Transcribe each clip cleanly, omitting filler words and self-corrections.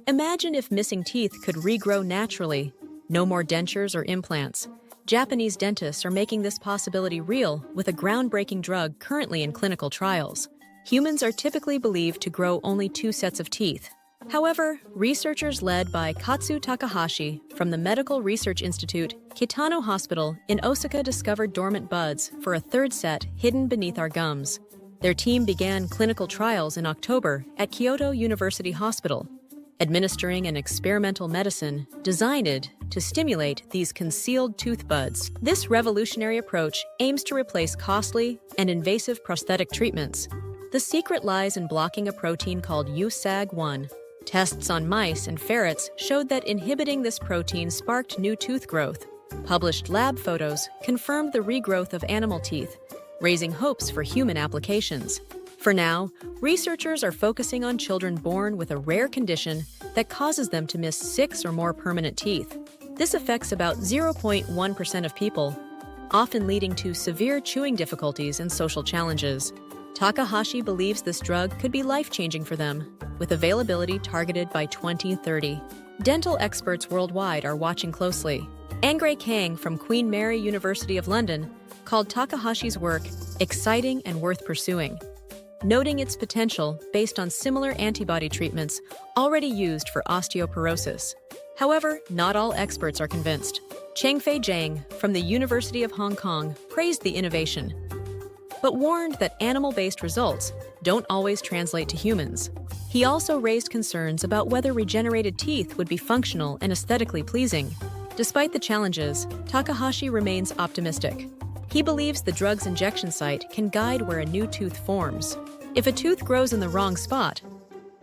Imagine if missing teeth could regrow naturally. No more dentures or implants. Japanese dentists are making this possibility real with a groundbreaking drug currently in clinical trials. Humans are typically believed to grow only 2 sets of teeth. However, researchers led by Katsu Takahashi from the Medical Research Institute, Kitano Hospital in Osaka discovered dormant buds for a 3rd set hidden beneath our gums. Their team began clinical trials in October at Kyoto University Hospital, administering an experimental medicine designed to stimulate these concealed tooth buds. This revolutionary approach aims to replace costly and invasive prosthetic treatments. The secret lies in blocking a protein called USAG1. Tests on mice and ferrets showed that inhibiting this protein sparked new tooth growth. Published lab photos confirmed the regrowth of animal teeth, raising hopes for human applications. For now, researchers are focusing on children born with a rare condition that causes them to miss 6 or more permanent teeth. This affects about 0.1% of people, often leading to severe chewing difficulties and social challenges. Takahashi believes this drug could be life-changing for them, with availability targeted by 2030. Dental experts worldwide are watching closely. Angre Kang from Queen Mary University of London called Takahashi's work exciting and worth pursuing, noting its potential based on similar antibody treatments already used for osteoporosis. However, not all experts are convinced. Chengfei Zhang from the University of Hong Kong praised the innovation, but warned that animal-based results don't always translate to humans. He also raised concerns about whether regenerated teeth would be functional and aesthetically pleasing. Despite the challenges, Takahashi remains optimistic. He believes the drug's injection site can guide where a new tooth forms. If a tooth grows in the wrong spot,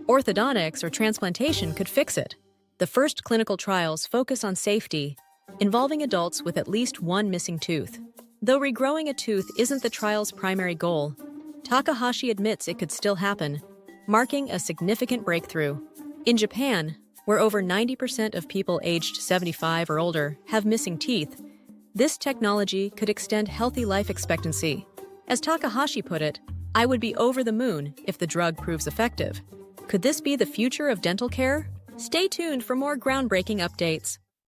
orthodontics or transplantation could fix it. The first clinical trials focus on safety, involving adults with at least 1 missing tooth. Though regrowing a tooth isn't the trial's primary goal, Takahashi admits it could still happen, marking a significant breakthrough. In Japan, where over 90% of people aged 75 or older have missing teeth, this technology could extend healthy life expectancy. As Takahashi put it, "I would be over the moon if the drug proves effective." Could this be the future of dental care? Stay tuned for more groundbreaking updates.